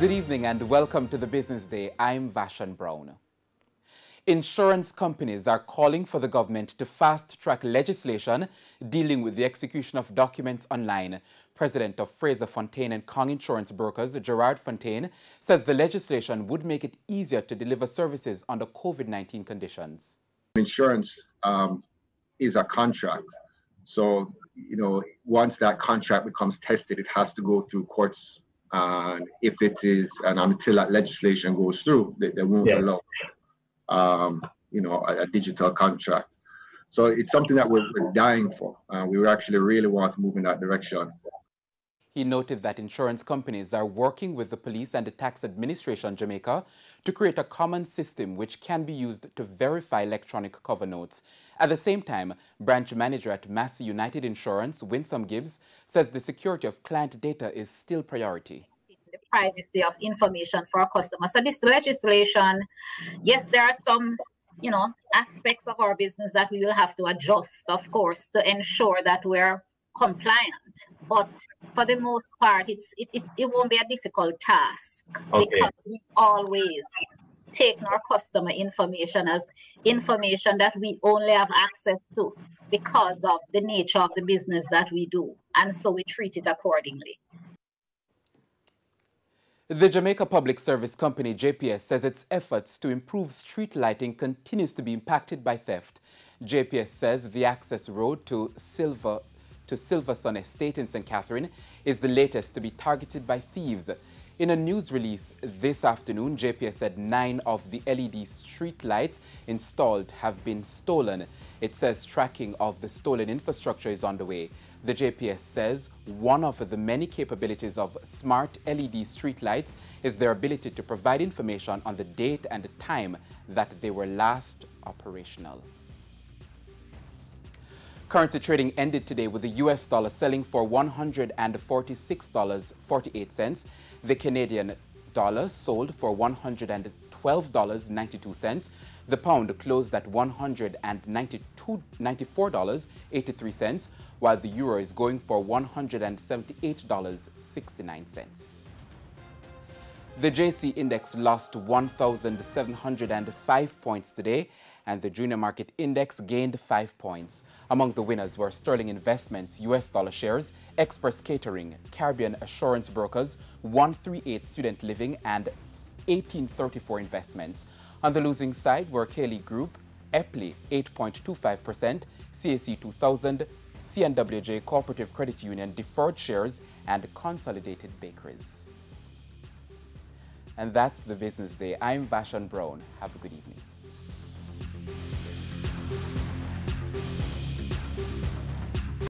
Good evening and welcome to the Business Day. I'm Vashan Brown. Insurance companies are calling for the government to fast-track legislation dealing with the execution of documents online. President of Fraser Fontaine and Kong Insurance Brokers, Gerard Fontaine, says the legislation would make it easier to deliver services under COVID-19 conditions. Insurance is a contract. So, once that contract becomes tested, it has to go through courts. And if it is, and until that legislation goes through, they won't allow, a digital contract. So it's something that we're dying for. We actually really want to move in that direction. He noted that insurance companies are working with the police and the tax administration Jamaica to create a common system which can be used to verify electronic cover notes. At the same time, branch manager at Massey United Insurance, Winsome Gibbs, says the security of client data is still priority. The privacy of information for our customers. So this legislation, yes, there are some, aspects of our business that we will have to adjust, of course, to ensure that we're compliant, but for the most part it won't be a difficult task, because we always take our customer information as information that we only have access to because of the nature of the business that we do, and so we treat it accordingly. The Jamaica Public Service Company, JPS, says its efforts to improve street lighting continues to be impacted by theft. JPS says the access road to Silver Sun Estate in St. Catherine is the latest to be targeted by thieves. In a news release this afternoon, JPS said 9 of the LED street lights installed have been stolen. It says tracking of the stolen infrastructure is underway. The JPS says one of the many capabilities of smart LED street lights is their ability to provide information on the date and the time that they were last operational. Currency trading ended today with the US dollar selling for $146.48. The Canadian dollar sold for $112.92. The pound closed at $194.83, while the euro is going for $178.69. The JC index lost 1,705 points today, and the junior market index gained 5 points. Among the winners were Sterling Investments, US dollar shares, Express Catering, Caribbean Assurance Brokers, 138 Student Living, and 1834 Investments. On the losing side were Cayley Group, Epley 8.25%, CAC 2000, CNWJ Cooperative Credit Union Deferred Shares, and Consolidated Bakeries. And that's the Business Day. I'm Vashan Brown. Have a good evening.